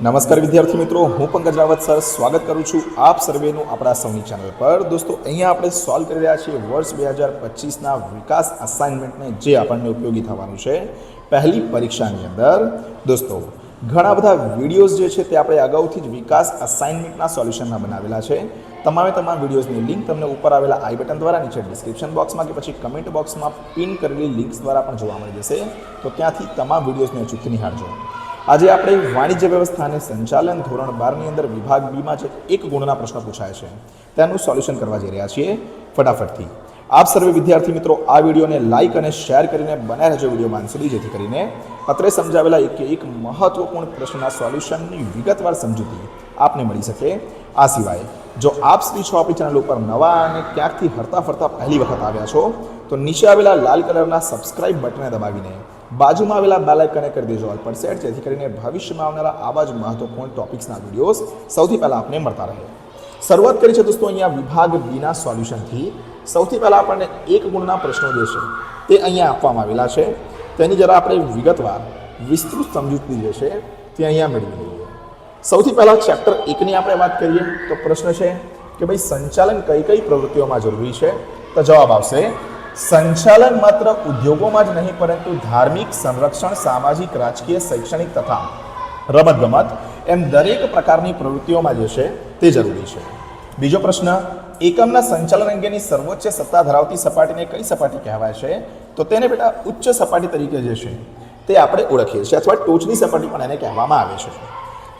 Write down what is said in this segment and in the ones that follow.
નમસ્કાર વિદ્યાર્થી મિત્રો, હું પંકજ રાવત સર સ્વાગત કરું છું આપ સર્વેનું આપણા સૌની ચેનલ પર। દોસ્તો અહીંયા આપણે સોલ્વ કરી રહ્યા છીએ વર્ષ 2025ના વિકાસ અસાઇનમેન્ટને, જે આપણને ઉપયોગી થવાનું છે પહેલી પરીક્ષાની અંદર। દોસ્તો ઘણા બધા વિડીયોઝ જે છે તે આપણે અગાઉથી જ વિકાસ અસાઇનમેન્ટના સોલ્યુશનના બનાવેલા છે। તમામ વિડીયોઝની લિંક તમને ઉપર આવેલા આઈ બટન દ્વારા, નીચે ડિસ્ક્રિપ્શન બોક્સમાં કે પછી કમેન્ટ બોક્સમાં પિન કરેલી લિંક્સ દ્વારા પણ જોવા મળી જશે, તો ત્યાંથી તમામ વિડીયોઝને અચૂકથી નિહાળજો। આજે આપણે વાણિજ્ય વ્યવસ્થા અને સંચાલન ધોરણ 12 ની અંદર વિભાગ બીમાં જે એક ગુણના પ્રશ્ન પૂછાય છે તેનું સોલ્યુશન કરવા જઈ રહ્યા છીએ ફટાફટથી। આપ સર્વે વિદ્યાર્થી મિત્રો આ વિડીયોને લાઇક અને શેર કરીને બનાવી રહેજો વિડીયોમાં અંત સુધી, જેથી કરીને અત્રે સમજાવેલા એક મહત્વપૂર્ણ પ્રશ્નના સોલ્યુશનની વિગતવાર સમજૂતી આપને મળી શકે। આ સિવાય જો આપ શ્રી છો આપણી ચેનલ ઉપર નવા અને ક્યાંકથી હરતા ફરતા પહેલી વખત આવ્યા છો તો નીચે આવેલા લાલ કલરના સબસ્ક્રાઇબ બટનને દબાવીને બાજુમાં આવેલા બેલ આઇકનને કરી દેજો ઓલ પર સેટ, જેથી કરીને ભવિષ્યમાં આવનારા આવા જ મહત્વપૂર્ણ ટોપિક્સના વિડીયોઝ સૌથી પહેલાં આપને મળતા રહે। શરૂઆત કરી છે દોસ્તો અહીંયા વિભાગ બીના સોલ્યુશનથી। સૌથી પહેલાં આપણને એક ગુણના પ્રશ્નો જે છે તે અહીંયા આપવામાં આવેલા છે, તેની જરા આપણે વિગતવાર વિસ્તૃત સમજૂતી જે છે તે અહીંયા મેળવી લઈએ। સૌથી પહેલાં ચેપ્ટર 1ની આપણે વાત કરીએ તો પ્રશ્ન છે કે ભાઈ સંચાલન કઈ કઈ પ્રવૃત્તિઓમાં જરૂરી છે? તો જવાબ આવશે સંચાલન માત્ર ઉદ્યોગોમાં જ નહીં પરંતુ ધાર્મિક, સંરક્ષણ, સામાજિક, રાજકીય, શૈક્ષણિક તથા રમતગમત એમ દરેક પ્રકારની પ્રવૃત્તિઓમાં જે છે તે જરૂરી છે। બીજો પ્રશ્ન, એકમના સંચાલન અંગેની સર્વોચ્ચ સત્તા ધરાવતી સપાટીને કઈ સપાટી કહેવાય છે? તો તેને બેટા ઉચ્ચ સપાટી તરીકે જે છે તે આપણે ઓળખીએ છીએ, અથવા ટોચની સપાટી પણ એને કહેવામાં આવે છે।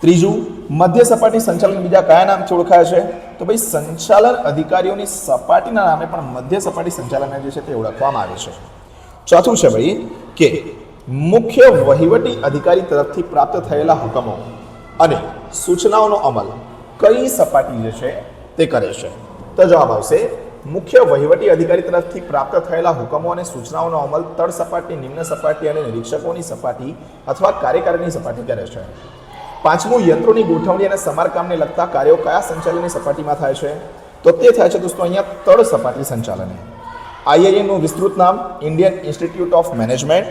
ત્રીજું, મધ્ય સપાટી સંચાલન બીજા કયા નામથી ઓળખાય છે? તો ભાઈ સંચાલન અધિકારીઓની સપાટીના નામે પણ મધ્ય સપાટી સંચાલન જે છે તે ઓળખવામાં આવે છે। ચોથું છે ભાઈ કે મુખ્ય વહીવટી અધિકારી તરફથી પ્રાપ્ત થયેલા હુકમો અને સૂચનાઓનો અમલ કઈ સપાટી જે છે તે કરે છે? તો જવાબ આવશે મુખ્ય વહીવટી અધિકારી તરફથી પ્રાપ્ત થયેલા હુકમો અને સૂચનાઓનો અમલ તળ સપાટી, નિમ્ન સપાટી અને નિરીક્ષકોની સપાટી અથવા કાર્યકારીની સપાટી કરે છે। પાંચમું, યંત્રોની ગોઠવણી અને સમારકામને લગતા કાર્યો કયા સંચાલનની સપાટીમાં થાય છે? તો તે થાય છે દોસ્તો અહીંયા તળ સપાટી સંચાલન। આઈઆઈએમનું વિસ્તૃત નામ ઇન્ડિયન ઇન્સ્ટિટ્યૂટ ઓફ મેનેજમેન્ટ।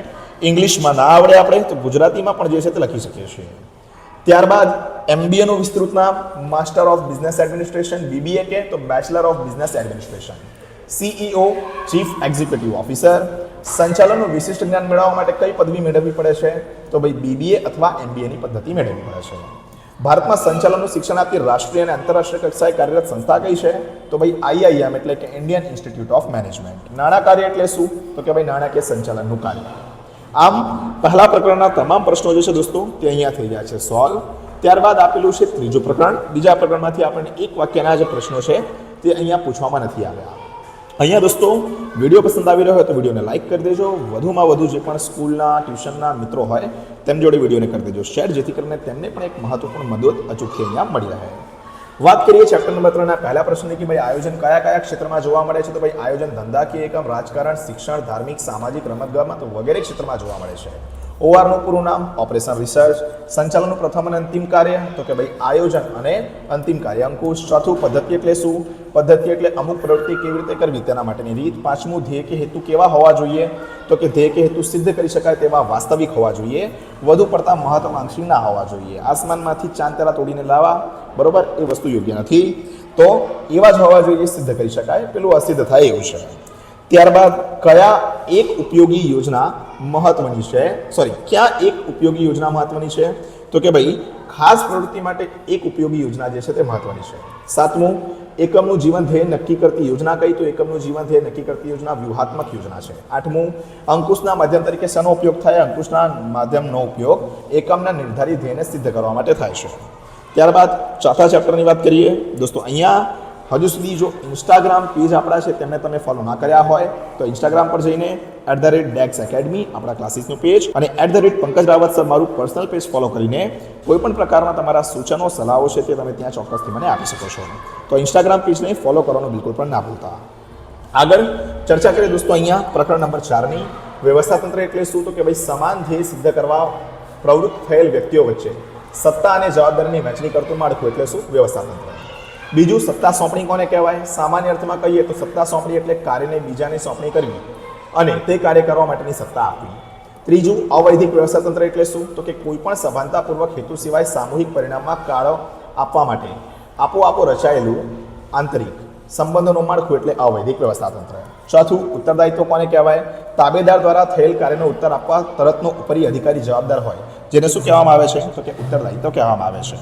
ઇંગ્લિશમાં ના આવડે આપણે તો ગુજરાતીમાં પણ જે છે તે લખી શકીએ છીએ। ત્યારબાદ એમબીએનું વિસ્તૃત નામ master of business administration, BBA કે તો bachelor of business administration. CEO chief executive officer. સંચાલનનું વિશિષ્ટ જ્ઞાન મેળવવા માટે કઈ પદવી મેળવવી પડે છે? તો ભાઈ બીબીએ અથવા એમબીએની પદ્ધતિ મેળવવી પડે છે। ભારતમાં સંચાલનનું શિક્ષણ આપતી રાષ્ટ્રીય અને આંતરરાષ્ટ્રીય કક્ષાએ કાર્યરત સંસ્થા કઈ છે? તો ભાઈ આઈઆઈએમ એટલે કે ઇન્ડિયન ઇન્સ્ટિટ્યૂટ ઓફ મેનેજમેન્ટ। નાણાં કાર્ય એટલે શું? તો કે ભાઈ નાણાકીય સંચાલનનું કાર્ય। આમ પહેલા પ્રકરણના તમામ પ્રશ્નો જે છે દોસ્તો તે અહીંયા થઈ ગયા છે સોલ્વ। ત્યારબાદ આપેલું છે ત્રીજું પ્રકરણ। બીજા પ્રકરણમાંથી આપણને એક વાક્યના જે પ્રશ્નો છે તે અહીંયા પૂછવામાં નથી આવ્યા। અહીંયા દોસ્તો વિડીયો પસંદ આવી રહ્યો હોય તો વિડીયોને લાઇક કરી દેજો, વધુમાં વધુ જે પણ સ્કૂલના ટ્યુશનના મિત્રો હોય તેમ જોડે વિડીયોને કરી દેજો શેર, જેથી કરીને તેમને પણ એક મહત્વપૂર્ણ મદદ અચૂકથી અહીંયા મળી રહે। વાત કરીએ ચેપ્ટર નંબર 3ના પહેલા પ્રશ્નની કે ભાઈ આયોજન કયા કયા ક્ષેત્રમાં જોવા મળે છે? તો ભાઈ આયોજન ધંધાકીય એકમ, રાજકારણ, શિક્ષણ, ધાર્મિક, સામાજિક, રમતગમત વગેરે ક્ષેત્રમાં જોવા મળે છે। ઓઆરનું પૂરું નામ ઓપરેશન રિસર્ચ। સંચાલનનું પ્રથમ અને અંતિમ કાર્ય તો કે ભાઈ આયોજન અને અંતિમ કાર્ય અંકુશ। ચોથું, પદ્ધતિ એટલે શું? પદ્ધતિ એટલે અમુક પ્રવૃત્તિ કેવી રીતે કરવી તેના માટેની રીત। પાંચમું, ધ્યેય કે હેતુ કેવા હોવા જોઈએ? તો કે ધ્યેય કે હેતુ સિદ્ધ કરી શકાય તેવા વાસ્તવિક હોવા જોઈએ, વધુ પડતા મહત્વાકાંક્ષી ના હોવા જોઈએ। આસમાનમાંથી ચાંદ તારા તોડીને લાવવા, બરોબર, એ વસ્તુ યોગ્ય નથી, તો એવા જ હોવા જોઈએ સિદ્ધ કરી શકાય, પેલું અસિદ્ધ થાય એવું છે। ત્યારબાદ કયા એક ઉપયોગી યોજના મહત્વની છે? ક્યાં એક ઉપયોગી યોજના મહત્વની છે? તો કે ભાઈ ખાસ પ્રવૃત્તિ માટે એક ઉપયોગી યોજના જે છે તે મહત્વની છે। સાતમું, એકમનું જીવન ધ્યેય નક્કી કરતી યોજના કઈ? તો એકમનું જીવન ધ્યેય નક્કી કરતી યોજના વ્યૂહાત્મક યોજના છે। આઠમું, અંકુશના માધ્યમ તરીકે શેનો ઉપયોગ થાય? અંકુશના માધ્યમનો ઉપયોગ એકમના નિર્ધારિત ધ્યેયને સિદ્ધ કરવા માટે થાય છે। ત્યારબાદ ચોથા ચેપ્ટરની વાત કરીએ દોસ્તો। અહીંયા હજુ સુધી જો ઇન્સ્ટાગ્રામ પેજ આપણા છે તેમને તમે ફોલો ના કર્યા હોય તો ઇન્સ્ટાગ્રામ પર જઈને @DEX Academy આપણા ક્લાસીસનું પેજ અને @પંકજ રાવત સર મારું પર્સનલ પેજ ફોલો કરીને કોઈ પણ પ્રકારના તમારા સૂચનો, સલાહો છે તે તમે ત્યાં ચોક્કસથી મને આપી શકો છો। તો ઇન્સ્ટાગ્રામ પેજને ફોલો કરવાનું બિલકુલ પણ ના ભૂલતા। આગળ ચર્ચા કરીએ દોસ્તો અહીંયા પ્રકરણ નંબર 4ની। વ્યવસ્થાતંત્ર એટલે શું? તો કે ભાઈ સમાન ધ્યેય સિદ્ધ કરવા પ્રવૃત્ત થયેલ વ્યક્તિઓ વચ્ચે સત્તા અને જવાબદારીની વહેંચણી કરતું માળખું એટલે શું? વ્યવસ્થાતંત્ર। બીજું, સત્તા સોંપણી કોને કહેવાય? સામાન્ય અર્થમાં કહીએ તો સત્તા સોંપણી એટલે કાર્યને બીજાને સોંપણી કરવી અને તે કાર્ય કરવા માટેની સત્તા આપવી। ત્રીજું અવૈધિક વ્યવસ્થા તંત્ર એટલે શું? તો કે કોઈ પણ સભાનતાપૂર્વક હેતુ સિવાય સામૂહિક પરિણામમાં કાળો આપવા માટે આપોઆપો રચાયેલું આંતરિક સંબંધોનું માળખું એટલે અવૈધિક વ્યવસ્થા તંત્ર. ચોથું ઉત્તરદાયિત્વ કોને કહેવાય? તાબેદાર દ્વારા થયેલ કાર્યનો ઉત્તર આપવા તરતનો ઉપરી અધિકારી જવાબદાર હોય જેને શું કહેવામાં આવે છે? તો કે ઉત્તરદાયિત્વ કહેવામાં આવે છે.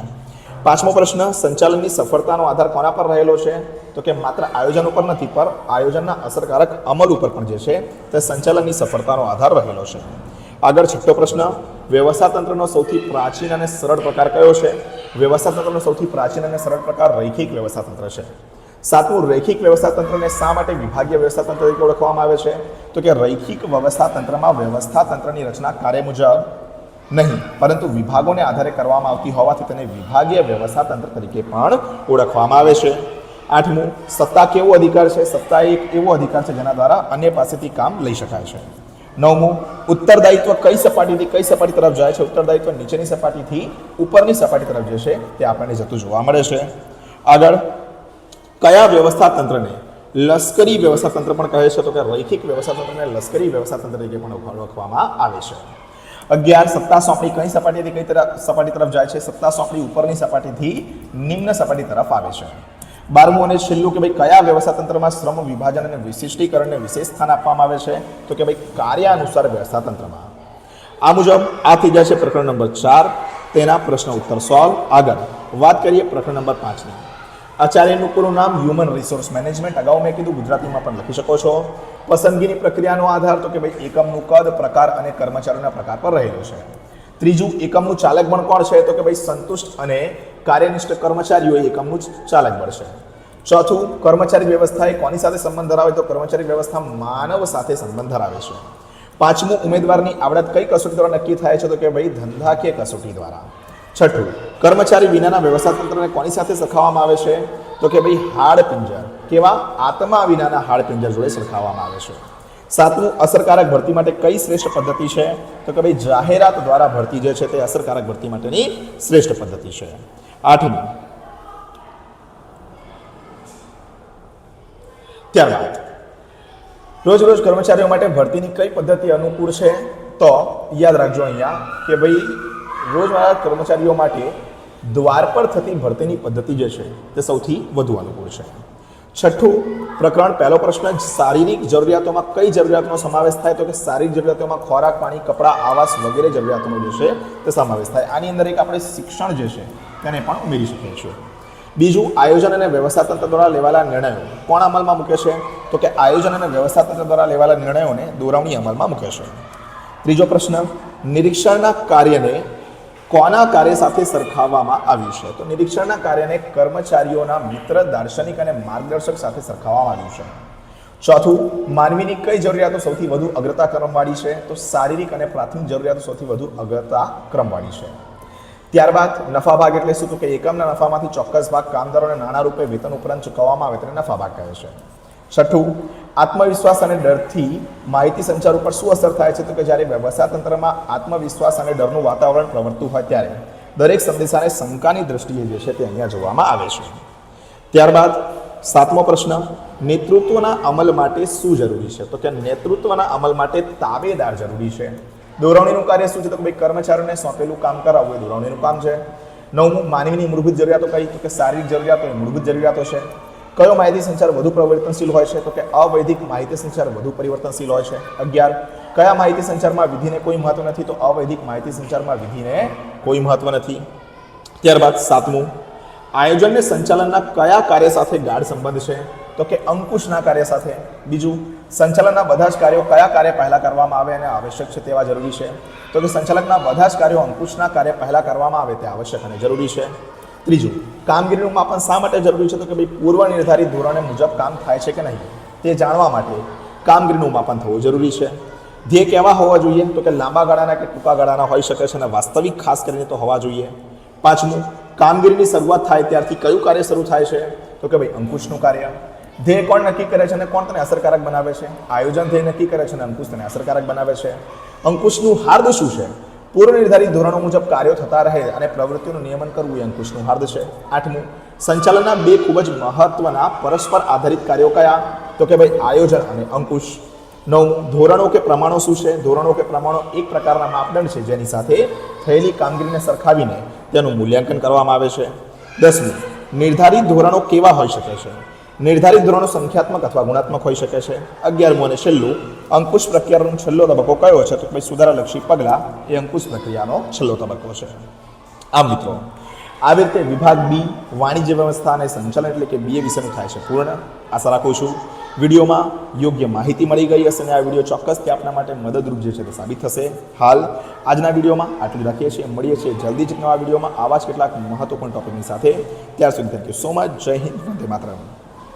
પાંચમો પ્રશ્ન, સંચાલનની સફળતાનો આધાર કોના પર રહેલો છે? તો કે માત્ર આયોજન ઉપર નથી, પર આયોજનના અસરકારક અમલ ઉપર પણ જે છે તે સંચાલનની સફળતાનો આધાર રહેલો છે. આગળ છઠ્ઠો પ્રશ્ન, વ્યવસ્થા તંત્રનો સૌથી પ્રાચીન અને સરળ પ્રકાર કયો છે? વ્યવસ્થા તંત્રનો સૌથી પ્રાચીન અને સરળ પ્રકાર રૈખિક વ્યવસ્થા તંત્ર છે. સાતમું, રૈખિક વ્યવસ્થા તંત્રને શા માટે વિભાગીય વ્યવસ્થા તંત્ર તરીકે ઓળખવામાં આવે છે? તો કે રૈખિક વ્યવસ્થા તંત્રમાં વ્યવસ્થા તંત્રની રચના કાર્ય મુજબ નહીં પરંતુ વિભાગોને આધારે કરવામાં આવતી હોવાથી તેને વિભાગીય વ્યવસ્થા તંત્ર તરીકે પણ ઓળખવામાં આવે છે. આઠમું, સત્તા કેવો અધિકાર છે? સત્તા એક એવો અધિકાર છે જેના દ્વારા અન્ય પાસેથી કામ લઈ શકાય છે. નવમું, ઉત્તરદાયિત્વ કઈ સપાટીથી કઈ સપાટી તરફ જાય છે? ઉત્તરદાયિત્વ નીચેની સપાટીથી ઉપરની સપાટી તરફ જે છે તે આપણને જતું જોવા મળે છે. આગળ, કયા વ્યવસ્થા તંત્રને લશ્કરી વ્યવસ્થા તંત્ર પણ કહે છે? તો કે રૈખિક વ્યવસ્થા તંત્રને લશ્કરી વ્યવસ્થા તંત્ર તરીકે પણ ઓળખવામાં આવે છે. 11, સત્તા સોંપણી કઈ સપાટીથી કઈ સપાટી તરફ જાય છે? સત્તા સોંપણી ઉપરની સપાટીથી નિમ્ન સપાટી તરફ આવે છે. 12મું અને છેલ્લું કે ભાઈ કયા વ્યવસ્થા તંત્રમાં શ્રમ વિભાજન અને વિશિષ્ટીકરણને વિશેષ સ્થાન આપવામાં આવે છે? તો કે ભાઈ કાર્યાનુસાર વ્યવસ્થા તંત્રમાં. આ મુજબ આ થઈ જાય છે પ્રકરણ નંબર 4, તેના પ્રશ્ન ઉત્તર સોલ્વ. આગળ વાત કરીએ પ્રકરણ નંબર 5ની. આચાર્યનું પૂરું નામ હ્યુમન રિસોર્સ મેનેજમેન્ટ. અગાઉ મેં કીધું ગુજરાતીમાં પણ લખી શકો છો. પસંદગીની પ્રક્રિયાનો આધાર તો કે ભાઈ એકમનું કદ, પ્રકાર અને કર્મચારીઓના પ્રકાર પર રહેલો છે. ત્રીજું, એકમનું ચાલક બળ કોણ છે? તો કે ભાઈ સંતુષ્ટ અને કાર્યનિષ્ઠ કર્મચારીઓ એકમનું ચાલક બળ છે. ચોથું, કર્મચારી વ્યવસ્થા એ કોની સાથે સંબંધ ધરાવે? તો કર્મચારી વ્યવસ્થા માનવ સાથે સંબંધ ધરાવે છે. પાંચમું, ઉમેદવારની આવડત કઈ કસોટી દ્વારા નક્કી થાય છે? તો કે ભાઈ ધંધાકીય કસોટી દ્વારા. છઠ્ઠું, કર્મચારી વિનાના વ્યવસ્થા તંત્રને કોની સાથે સરખાવવામાં આવે છે? તો કે ભાઈ હાડપિંજર. કેવા? આત્મા વિનાના હાડપિંજર જોડે સરખાવવામાં આવે છે. સાતમું, અસરકારક ભરતી માટે કઈ શ્રેષ્ઠ પદ્ધતિ છે? તો કે ભાઈ જાહેરાત દ્વારા ભરતી જે છે તે અસરકારક ભરતી માટેની શ્રેષ્ઠ પદ્ધતિ છે. આઠમું, ત્યારબાદ રોજ રોજ કર્મચારીઓ માટે ભરતીની કઈ પદ્ધતિ અનુકૂળ છે? તો યાદ રાખજો અહીંયા કે ભાઈ રોજના કર્મચારીઓ માટે દ્વાર પર થતી ભરતીની પદ્ધતિ જે છે તે સૌથી વધુ અનુકૂળ છે. છઠ્ઠું પ્રકરણ, પહેલો પ્રશ્ન, શારીરિક જરૂરિયાતોમાં કઈ જરૂરિયાતનો સમાવેશ થાય? તો કે શારીરિક જરૂરિયાતોમાં ખોરાક, પાણી, કપડાં, આવાસ વગેરે જરૂરિયાતોનો જે છે તે સમાવેશ થાય. આની અંદર એક આપણે શિક્ષણ જે છે તેને પણ ઉમેરી શકીએ છીએ. બીજું, આયોજન અને વ્યવસ્થા તંત્ર દ્વારા લેવાયેલા નિર્ણયો કોણ અમલમાં મૂકે છે? તો કે આયોજન અને વ્યવસ્થા તંત્ર દ્વારા લેવાયેલા નિર્ણયોને દોરવણી અમલમાં મૂકે છે. ત્રીજો પ્રશ્ન, નિરીક્ષણના કાર્યને કોના કાર્ય સાથે સરખાવવામાં આવ્યું છે? તો નિરીક્ષણના કાર્યને કર્મચારીઓના મિત્ર, દાર્શનિક અને માર્ગદર્શક સાથે સરખાવવામાં આવ્યું છે. ચોથું, માનવીની કઈ જરૂરિયાતો સૌથી વધુ અગ્રતા ક્રમવાળી છે? તો શારીરિક અને પ્રાથમિક જરૂરિયાતો સૌથી વધુ અગ્રતા ક્રમવાળી છે. ત્યારબાદ નફા ભાગ એટલે શું? તો કે એકમના નફામાંથી ચોક્કસ ભાગ કામદારોને નાણાં રૂપે વેતન ઉપરાંત ચૂકવવામાં આવે તેને નફા ભાગ કહે છે. છઠ્ઠું, આત્મવિશ્વાસ અને ડરથી માહિતી સંચાર ઉપર શું અસર થાય છે? તો કે જ્યારે વ્યવસ્થા તંત્રમાં આત્મવિશ્વાસ અને ડરનું વાતાવરણ પ્રવર્તતું હોય ત્યારે દરેક સંદેશાને શંકાની દ્રષ્ટિએ જે છે તે અહીંયા જોવામાં આવે છે. ત્યારબાદ સાતમો પ્રશ્ન, નેતૃત્વના અમલ માટે શું જરૂરી છે? તો કે નેતૃત્વના અમલ માટે તાબેદાર જરૂરી છે. દોરવણીનું કાર્ય શું છે? તો કે ભાઈ કર્મચારીઓને સોંપેલું કામ કરાવવું એ દોરવણીનું કામ છે. નવમું, માનવીની મૂળભૂત જરૂરિયાતો કઈ? તો કે શારીરિક જરૂરિયાતો એ મૂળભૂત જરૂરિયાતો છે. કયો માહિતી સંચાર વધુ પરિવર્તનશીલ હોય છે? તો કે અવૈધિક માહિતી સંચાર વધુ પરિવર્તનશીલ હોય છે. 11, કયા માહિતી સંચારમાં વિધિને કોઈ મહત્વ નથી? તો અવૈધિક માહિતી સંચારમાં વિધિને કોઈ મહત્વ નથી. ત્યારબાદ સાતમું, આયોજનને સંચાલનના કયા કાર્ય સાથે ગાઢ સંબંધ છે? તો કે અંકુશના કાર્ય સાથે. બીજું, સંચાલનના બધા જ કાર્યો કયા કાર્ય પહેલાં કરવામાં આવે અને આવશ્યક છે તેવા જરૂરી છે? તો કે સંચાલકના બધા જ કાર્યો અંકુશના કાર્ય પહેલાં કરવામાં આવે તે આવશ્યક અને જરૂરી છે. ત્રીજું, કામગીરીનું માપન શા માટે જરૂરી છે? તો કે ભાઈ પૂર્વ નિર્ધારિત ધોરણે મુજબ કામ થાય છે કે નહીં તે જાણવા માટે કામગીરીનું માપન થવું જરૂરી છે. ધ્યેય કેવા હોવા જોઈએ? તો કે લાંબા ગાળાના કે ટૂંકા ગાળાના હોઈ શકે છે અને વાસ્તવિક ખાસ કરીને તો હોવા જોઈએ. પાંચમું, કામગીરીની શરૂઆત થાય ત્યારથી કયું કાર્ય શરૂ થાય છે? તો કે ભાઈ અંકુશનું કાર્ય. ધ્યેય કોણ નક્કી કરે છે અને કોણ તેને અસરકારક બનાવે છે? આયોજન ધ્યેય નક્કી કરે છે અને અંકુશ તેને અસરકારક બનાવે છે. અંકુશનું હાર્દ શું છે? પૂર્વ નિર્ધારિત ધોરણો મુજબ કાર્યો થતા રહે અને પ્રવૃત્તિઓનું નિયમન કરવું એ અંકુશનું હાર્દ છે. આઠમું, સંચાલનના બે ખૂબ જ મહત્વના પરસ્પર આધારિત કાર્યો કયા? તો કે ભાઈ આયોજન અને અંકુશ. 9 ધોરણો કે પ્રમાણો શું છે? ધોરણો કે પ્રમાણો એક પ્રકારના માપદંડ છે જેની સાથે થયેલી કામગીરીને સરખાવીને તેનું મૂલ્યાંકન કરવામાં આવે છે. 10 નિર્ધારિત ધોરણો કેવા હોઈ શકે છે? નિર્ધારિત ધોરણો સંખ્યાત્મક અથવા ગુણાત્મક હોઈ શકે છે. 11 અને છેલ્લું અંકુશ પ્રક્રિયાનો છેલ્લો તબક્કો કયો છે? તો ભાઈ સુધારાલક્ષી પગલાં એ અંકુશ પ્રક્રિયાનો છેલ્લો તબક્કો છે. આ મિત્રો આવી રીતે વિભાગ બી વાણિજ્ય વ્યવસ્થા અને સંચાલન એટલે કે બીએ વિષયનું થાય છે પૂર્ણ. આશા રાખું છું વિડીયોમાં યોગ્ય માહિતી મળી ગઈ હશે અને આ વિડીયો ચોક્કસથી આપના માટે મદદરૂપ જે છે તે સાબિત થશે. હાલ આજના વિડીયોમાં આટલું રાખીએ છીએ. મળીએ છીએ જલ્દી જ નવા વિડીયોમાં આવા જ કેટલાક મહત્વપૂર્ણ ટોપિકની સાથે. ત્યાર સુધી થેન્ક યુ સો મચ. જય હિન્દ, વંદે માતરમ.